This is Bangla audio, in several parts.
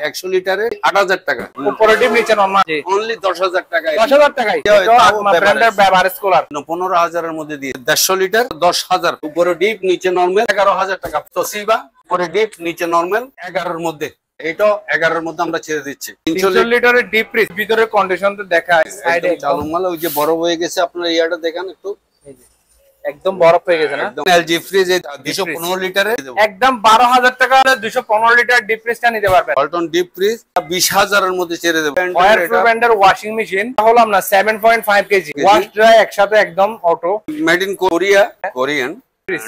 100 লিটারে 8000 টাকা। উপরে ডিপ নিচে নরমাল অনলি 10000 টাকায়। 10000 টাকায় এটা আপনার ব্র্যান্ডের বেভারেজ কুলার 15000 এর মধ্যে দিয়ে 150 লিটার 10000 উপরে ডিপ নিচে নরমাল 11000 টাকা। তোশিবা উপরে ডিপ নিচে নরমাল 11 এর মধ্যে, এটা 11 এর মধ্যে আমরা ছেড়ে দিচ্ছি। 300 লিটারের ডিপ ফ্রিজ ভিতরের কন্ডিশন তো দেখায় সাইডে চালু মাল ওই যে বড় হয়ে গেছে, আপনারা ইয়াটা দেখেন একটু একদম বরফ হয়ে গেছে না। একদম এলজি ফ্রিজ 215 লিটারে একদম 12000 টাকা 215 লিটার ডিপ ফ্রিজটা নিতে পারবেন। ওয়ালটন ডিপ ফ্রিজ 20000 এর মধ্যে ছেড়ে দেব। ওয়ার প্রুফ ব্র্যান্ডের ওয়াশিং মেশিন হলো আমরা 7.5 কেজি ওয়াশ ড্রাই একসাথে একদম auto made in Korea, Korean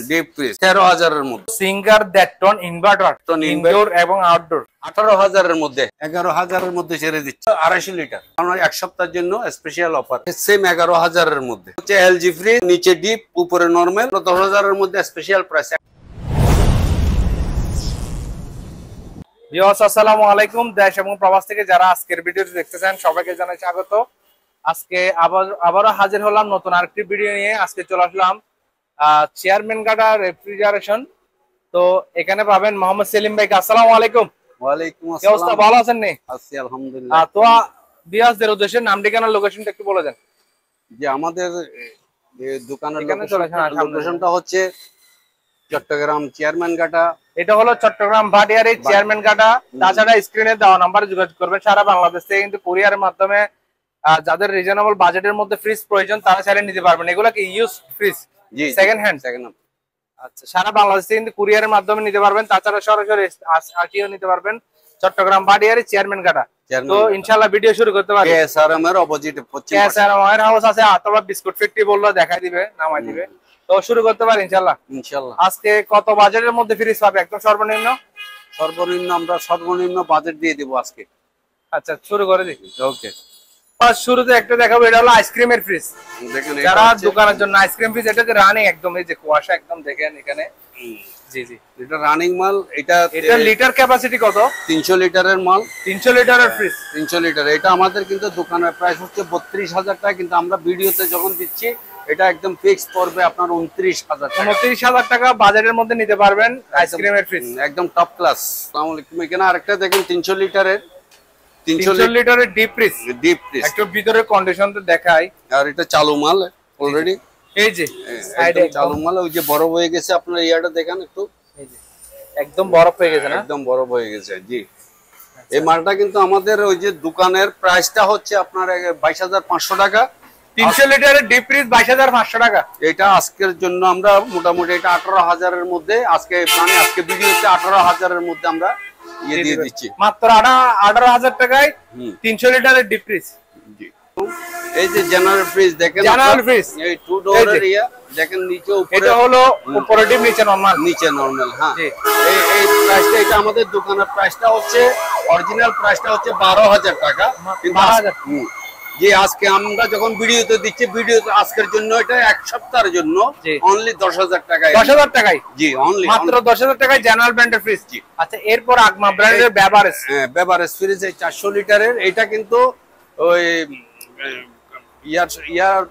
deep fridge 13000 এর মধ্যে। সিঙ্গার দ্যাটটন ইনভার্টার ইনডোর এবং আউটডোর 18000 এর মধ্যে, 11000 এর মধ্যে ছেড়ে দিচ্ছি 250 লিটার। আমরা এক সপ্তাহের জন্য স্পেশাল অফার সেম 11000 এর মধ্যে হচ্ছে এলজি ফ্রিজ, নিচে ডিপ উপরে নরমাল 10000 এর মধ্যে স্পেশাল প্রাইস। ভিউয়ার্স আসসালামু আলাইকুম, দেশ এবং প্রবাস থেকে যারা আজকের ভিডিওটি দেখতেছেন সবাইকে জানাই স্বাগত। আজকে আবারও হাজির হলাম নতুন আরেকটি ভিডিও নিয়ে। আজকে চলে আসলাম চেয়ারম্যান গাড়া রেফ্রিজারেশন। তো এখানে পাবেন মোহাম্মদ সেলিম ভাই। আসসালামু আলাইকুম। ওয়ালাইকুম কি অবস্থা, ভালো আছেন নি? আছি আলহামদুলিল্লাহ। তো ভিউয়ার্সদের উদ্দেশ্যে নাম ঠিকানা লোকেশনটা একটু বলে দেন। যে আমাদের দোকানের লোকেশনটা হচ্ছে চট্টগ্রাম চেয়ারম্যান গাটা। এটা হলো চট্টগ্রাম ভাটিয়ারি চেয়ারম্যান গাটা। তাছাড়া স্ক্রিনে দেওয়া নাম্বারে যোগাযোগ করবেন। সারা বাংলাদেশ থেকে কিন্তু কুরিয়ারের মাধ্যমে যাদের রিজনেবল বাজেটের মধ্যে ফ্রিজ প্রয়োজন তারা চাইলে নিতে পারবেন। এগুলো কি ইউজ ফ্রিজ? জি, সেকেন্ড হ্যান্ড। আচ্ছা, সারা বাংলাদেশ থেকে কিন্তু কুরিয়ারের মাধ্যমে নিতে পারবেন। তাছাড়া সরাসরি আসিও নিতে পারবেন চট্টগ্রাম ভাটিয়ারি চেয়ারম্যান গাটা। তো ইনশাআল্লাহ ভিডিও শুরু করতে পারি। কেএসআরএম এর অপোজিটে কেএসআরএম ওয়্যার হাউস আছে, অথবা বিস্কুট ফ্যাক্টরি বললো দেখাই দিবে, নামাই দিবে। তো শুরু করতে পারি ইনশাআল্লাহ। আজকে কত বাজেটের মধ্যে ফ্রিজ পাবে একদম সর্বনিম্ন? আমরা সর্বনিম্ন বাজেট দিয়ে দেব আজকে। আচ্ছা, শুরু করে দিই। ওকে, শুরুতে একটা দেখাবো, এটা হলো আইসক্রিমের ফ্রিজ। যারা দোকানের জন্য আইসক্রিম ফ্রিজ, এটা যে রানিং একদম, এই যে কুয়াশা একদম দেখেন এখানে। জি জি, এটা রানিং মাল। এটা লিটার ক্যাপাসিটি কত? 300 লিটারের মাল। 300 লিটারের ফ্রিজ, 300 লিটার। এটা আমাদের কিন্তু দোকানের প্রাইস হচ্ছে 32000 টাকা, কিন্তু আমরা ভিডিওতে যখন দিচ্ছি এটা একদম ফিক্স পড়বে আপনার 29000 টাকা। 29000 টাকা বাজারের মধ্যে নিতে পারবেন আইসক্রিমের ফ্রিজ, একদম টপ ক্লাস। আসসালামু আলাইকুম। এখানে আরেকটা দেখেন 300 লিটারের 300 লিটারের ডিপ ফ্রিজ। একটু ভিতরের কন্ডিশন তো দেখাই। আর এটা চালু মাল অলরেডি, এই যে সাইডে চালু মাল। ওই যে বরফ হয়ে গেছে, আপনার ইয়াটা দেখেন একটু, এই যে একদম বরফ হয়ে গেছে না, একদম বরফ হয়ে গেছে। জি, এই মালটা কিন্তু আমাদের ওই যে দোকানের প্রাইসটা হচ্ছে আপনার 22500 টাকা। 300 লিটারের ডিপ ফ্রিজ 22500 টাকা। এটা আজকের জন্য আমরা মোটামুটি এটা 18000 এর মধ্যে আজকে, মানে আজকে ভিডিওতে 18000 এর মধ্যে আমরা দিয়ে দিচ্ছি মাত্র 18000 টাকায় 300 লিটারের ডিপ ফ্রিজ। জি, এই যে জেনারেল ফ্রিজ দেখেন, জেনারেল ফ্রিজ এই টু ডোরের ইয়া দেখেন, নিচে উপরে। এটা হলো উপরে ডিপ নিচে নরমাল। নিচে নরমাল, হ্যাঁ। এই প্রাইসটা, এটা আমাদের দোকানের প্রাইসটা হচ্ছে, অরিজিনাল প্রাইসটা হচ্ছে 12000 টাকা। কিন্তু যে আজকে আমরা যখন ভিডিওতে দিচ্ছি, ভিডিওতে আজকের জন্য এটা এক সপ্তাহের জন্য অনলি 10000 টাকায়। 10000 টাকায়? জি, অনলি মাত্র 10000 টাকায় জেনারেল ব্র্যান্ডের ফ্রিজ। জি, আচ্ছা, এরপর আগমা ব্র্যান্ডের বেভারেজ। হ্যাঁ, বেভারেজ ফ্রিজ এই 400 লিটারের। এটা কিন্তু ওই ইয়ার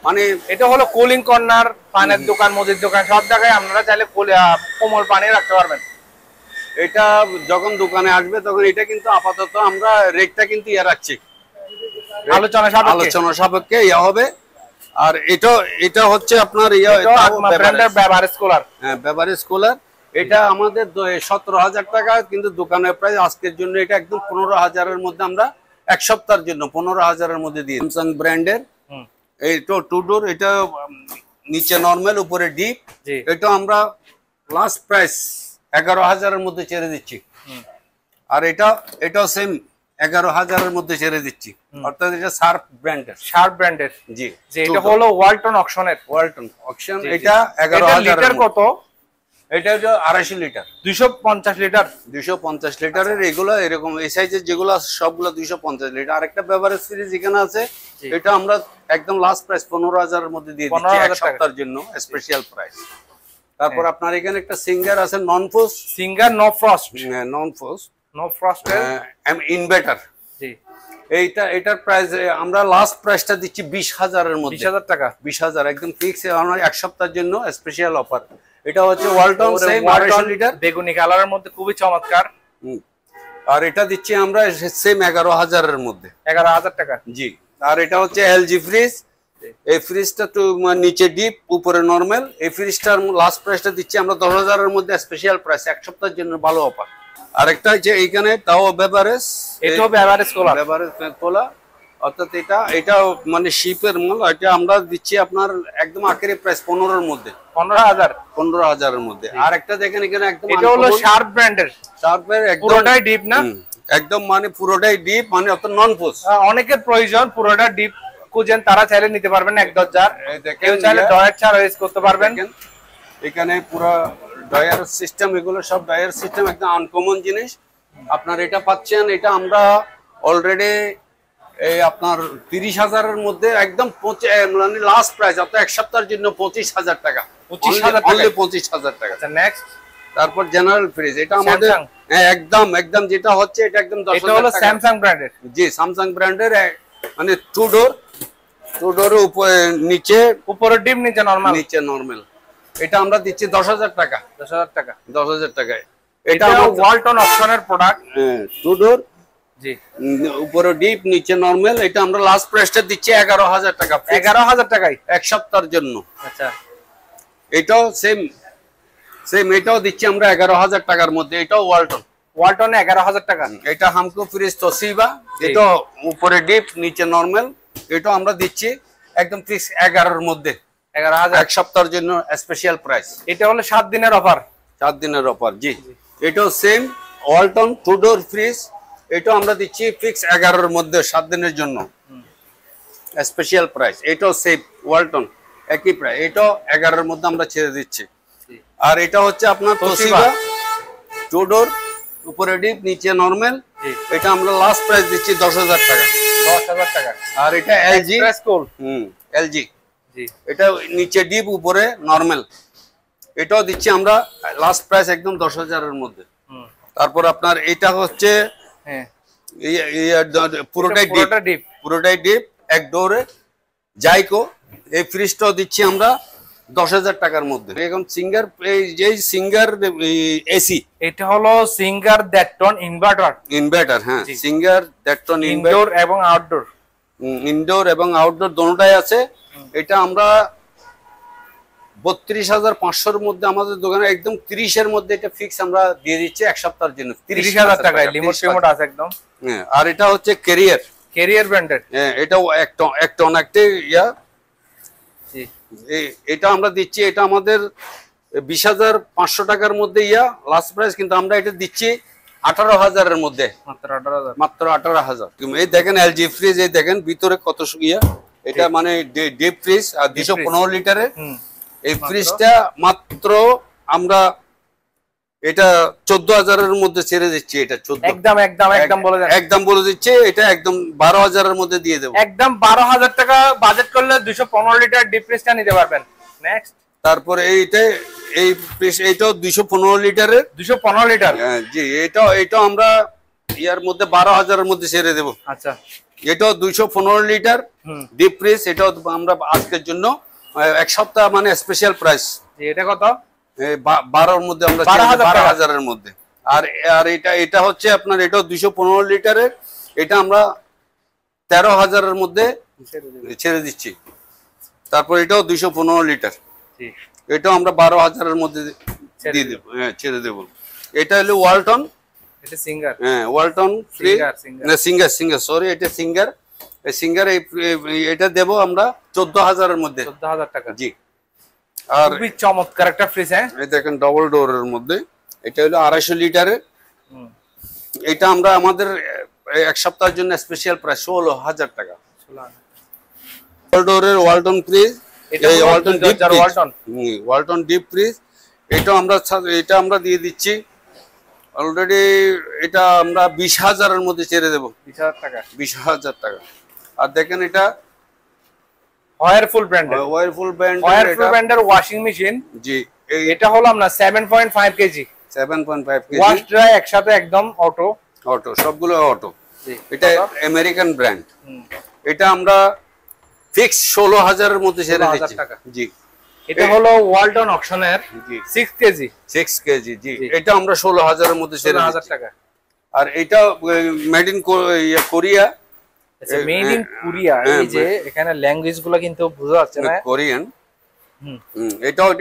মানে এটা হলো কুলিং কর্নার, পানের দোকান, মুদির দোকান, সব জায়গায় আপনারা চাইলে কোমল পানি রাখতে পারবেন। এটা যখন দোকানে আসবে তখন এটা কিন্তু আপাতত আমরা রেটটা কিন্তু রাখছি, আলোচনা সাপেক্ষে ইয়া হবে। আর এটা হচ্ছে আপনার বেভারেজ কুলার। হ্যাঁ, বেভারেজ কুলার। এটা আমাদের 17000 টাকা, কিন্তু দোকানের প্রাইস আজকের জন্য এটা একদম 15000 এর মধ্যে আমরা এক সপ্তাহের জন্য 15000 এর মধ্যে দিই। স্যামসাং ব্র্যান্ডের এই টু ডোর, এটা নিচে নরমাল উপরে ডিপ। এটা আমরা লাস্ট প্রাইস 11000 এর মধ্যে ছেড়ে দিচ্ছি। আর এটাও সেম 11000 এর মধ্যে ছেড়ে দিচ্ছি। অর্থাৎ এটা শার্প ব্র্যান্ডের। জি, এটা হলো ওয়ালটন অকশনের। এটা 11000 লিটার কত? এটা হলো 250 লিটার, 250 লিটারের। এগুলো এরকম এই সাইজের যেগুলো আছে সবগুলো 250 লিটার। আরেকটা বেভারেজ সিরিজ এখানে আছে, এটা আমরা একদম লাস্ট প্রাইস 15000 এর মধ্যে দিয়ে দিচ্ছি এক সপ্তাহের জন্য স্পেশাল প্রাইস। তারপর আপনার এখানে একটা সিঙ্গার আছে, নো ফ্রস্ট ইনভার্টার। জি, এটার প্রাইস আমরা লাস্ট প্রাইসটা দিচ্ছি 20000 এর মধ্যে। 20000 টাকা, 20000 একদম ফিক্স। আমরা এক সপ্তাহের জন্য স্পেশাল অফার। এটা হচ্ছে ওয়ালটন সেম 250 লিটার, বেগুনি কালারের মধ্যে খুবই চমৎকার। আর এটা দিচ্ছি আমরা সেম 11,000-এর মধ্যে। 11,000 টাকা। জি। আর এটা হচ্ছে এলজি ফ্রিজ। এই ফ্রিজটা তো নিচে ডিপ উপরে নরমাল। এই ফ্রিজটার লাস্ট প্রাইসটা দিচ্ছি আমরা 10,000-এর মধ্যে, স্পেশাল প্রাইস, এক সপ্তাহের জন্য ভালো অফার। আরেকটা হচ্ছে এইখানে তাও বেভারেজ, এটাও বেভারেজ কোলা, বেভারেজ কোলা, অর্থাৎ এটা মানে শিপের মাল। এটা আমরা দিচ্ছি আপনার একদম আখেরি প্রাইস 15-এর মধ্যে, 15,000-এর মধ্যে। আর একটা দেখেন এখানে একদম এটা হলো শার্প ব্র্যান্ডের, শার্পের একদম পুরোটাই ডিপ না, একদম মানে পুরোটাই ডিপ, মানে অত নন পোজ। অনেকের প্রয়োজন পুরোটা ডিপ খুঁজেন, তারা চাইলে নিতে পারবেন 1-10,000। কেউ চাইলে ডয়ার ছাড়া ইউজ করতে পারবেন। এখানে পুরো ডয়ার সিস্টেম, এগুলো সব ডয়ার সিস্টেম, একদম আনকমন জিনিস। আপনার এটা পাচ্ছেন, এটা আমরা অলরেডি এই আপনার 30,000-এর মধ্যে একদম মানে লাস্ট প্রাইস, আপনার এক সপ্তাহের জন্য 25,000 টাকা, 25,000 টাকা। নেক্সট, তারপর জেনারেল ফ্রিজ, এটা আমাদের একদম যেটা হচ্ছে এটা একদম 10,000 টাকা। এটা হলো স্যামসাং ব্র্যান্ডের। জি, স্যামসাং ব্র্যান্ডের, মানে টু ডোর উপরে নিচে, উপরে ডিপ নিচে নরমাল, নিচে নরমাল। এটা আমরা দিচ্ছি 10,000 টাকা, 10,000 টাকা, 10,000 টাকায়। এটা ওয়ালটন অপশনের প্রোডাক্ট। টু ডোর, জি, উপরে ডিপ নিচে নরমাল। এটা আমরা লাস্ট প্রাইসটা দিচ্ছি 11,000 টাকা, 11,000 টাকায় এক সপ্তাহের জন্য। আচ্ছা, এটাও সেম, এটাও দিচ্ছি আমরা 11,000 টাকার মধ্যে। এটাও ওয়ালটনে 11,000 টাকা। এটা হামকো ফ্রিজ তোশিবা, এটা উপরে ডিপ নিচে নরমাল। এটা আমরা দিচ্ছি একদম ফিক্স 11-এর মধ্যে, 11,000, এক সপ্তাহের জন্য স্পেশাল প্রাইস। এটা হলো 7 দিনের অফার, 7 দিনের অফার। জি, এটাও same Walton two door fridge. এটা আমরা দিচ্ছি ফিক্স 11-এর মধ্যে 7 দিনের জন্য স্পেশাল প্রাইস। এটাও সেম ওয়ালটন, একই প্রাইস। এটাও 11-এর মধ্যে আমরা ছেড়ে দিচ্ছি। আর এটা হচ্ছে আপনার তোশিবা টু ডোর, উপরে ডিপ নিচে নরমাল। এটা আমরা লাস্ট প্রাইস দিচ্ছি 10,000 টাকা, 10,000 টাকা। আর এটা এলজি এলজি, জি, এটা নিচে ডিপ উপরে নরমাল। এটাও দিচ্ছি আমরা লাস্ট প্রাইস একদম 10,000-এর মধ্যে। তারপর আপনার এটা হচ্ছে পুরোটাই ডিপ এক ডোরে জাইকো। এই ফ্রিজটাও দিচ্ছি আমরা 10,000 টাকার মধ্যে। এখন সিঙ্গার, এই যে সিঙ্গার এসি, এটা হলো সিঙ্গার দ্যাটটন ইনভার্টার। হ্যাঁ, সিঙ্গার দ্যাটটন ইনডোর এবং আউটডোর, ইনডোর এবং আউটডোর দোনোটাই আছে। এটা আমরা 32,500-এর মধ্যে আমাদের দোকানে একদম 30-এর মধ্যে এটা ফিক্স আমরা দিয়ে দিচ্ছি এক সপ্তাহের জন্য, 30,000 টাকায়। লিমিট একদম। হ্যাঁ, আর এটা হচ্ছে ক্যারিয়ার ব্র্যান্ডের। হ্যাঁ, এটাও এক টন একটা ইয়া। এটা আমরা দিচ্ছি, এটা আমাদের 20,500 টাকার মধ্যে ইয়া লাস্ট প্রাইস, কিন্তু আমরা এটা দিচ্ছি 18,000-এর মধ্যে, মাত্র 18,000। এই দেখেন এলজি ফ্রিজ, এই দেখেন ভিতরে কত ইয়া। এটা মানে ডিপ ফ্রিজ, আর 215 লিটারের এই ফ্রিজটা মাত্র আমরা এটা 14,000-এর মধ্যে ছেড়ে দিচ্ছি। এটা 14 একদম বলে দিচ্ছে, এটা একদম 12,000-এর মধ্যে দিয়ে দেবো। একদম 12,000 টাকা বাজেট করলে 215 লিটার ডিপ ফ্রিজটা নিতে পারবেন। নেক্সট, তারপরে এইটাও 215 লিটারের, 215 লিটার। জি, এটাও আমরা ইয়ার মধ্যে 12,000-এর মধ্যে ছেড়ে দেবো। আচ্ছা, এটাও 215 লিটার ডিপ ফ্রিজ। এটাও আমরা আজকের জন্য এক সপ্তাহ মানে স্পেশাল প্রাইস। এটা কত? 12-এর মধ্যে আমরা 12,000-এর মধ্যে। আর এটা হচ্ছে আপনার, এটাও 215 লিটারের। এটা আমরা 13,000-এর মধ্যে ছেড়ে দিচ্ছি। তারপর এটাও 215 লিটার, এটাও আমরা 12,000-এর মধ্যে দিয়ে দেবো, ছেড়ে দেবো। এটা হলো ওয়ালটন, এটা সিঙ্গার। হ্যাঁ, ওয়ালটন সিঙ্গার, সরি, এটা সিঙ্গার। এই সিঙ্গার এটা দেবো আমরা 14,000-এর মধ্যে, 14,000 টাকা। জি। আর খুবই চমৎকার একটা ফ্রিজ। হ্যাঁ, এই দেখেন ডবল ডোরের মধ্যে, এটা হলো 250 লিটারের। এটা আমরা আমাদের এক সপ্তাহের জন্য স্পেশাল প্রাইস 16,000 টাকা। ডবল ডোরের ওয়ালটন ফ্রিজ, এই ওয়ালটন ডিপ ফ্রিজ। এটা আমরা দিয়ে দিচ্ছি অলরেডি। এটা আমরা 20,000-এর মধ্যে ছেড়ে দেবো, 20,000 টাকা। আর দেখেন এটা ওয়ারফুল ব্র্যান্ডের ওয়াশিং মেশিন। জি, এটা হলো আমরা 7.5 কেজি, 7.5 কেজি ওয়াশ ড্রাই একসাথে, একদম অটো, সবগুলো অটো। এটা আমেরিকান ব্র্যান্ড। এটা আমরা ফিক্স 16,000-এর মধ্যে ছেড়ে দিচ্ছি। জি, এটা হলো ওয়ালটন অকশনের 6 কেজি। জি, এটা আমরা 16,000-এর মধ্যে ছেড়ে দিচ্ছি। টাকা। আর এটা made in Korea. Made in Korea. এই যে এখানে ল্যাঙ্গুয়েজ গুলো কিন্তু বোঝা যাচ্ছে না, কোরিয়ান।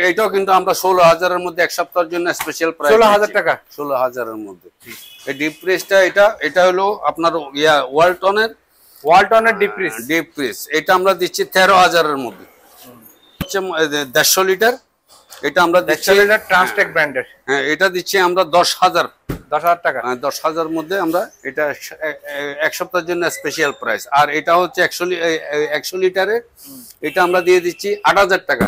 এটাও কিন্তু আমরা 16,000-এর মধ্যে এক সপ্তাহের জন্য স্পেশাল প্রাইস 16,000 টাকা। 16,000-এর মধ্যে। এই ডিপ প্রেসটা এটা হলো আপনার ওয়ালটনের ডিপ প্রেস। এটা আমরা দিচ্ছি 13,000-এর মধ্যে। হচ্ছে 150 লিটার। এটা আমরা দিচ্ছি ট্রান্সটেক ব্র্যান্ডের। হ্যাঁ, এটা দিচ্ছি আমরা 10,000 টাকা। 10,000 মধ্যে আমরা এটা এক সপ্তাহের জন্য স্পেশাল প্রাইস। আর এটা হচ্ছে 100 লিটারের, এটা আমরা দিয়ে দিচ্ছি 8,000 টাকা।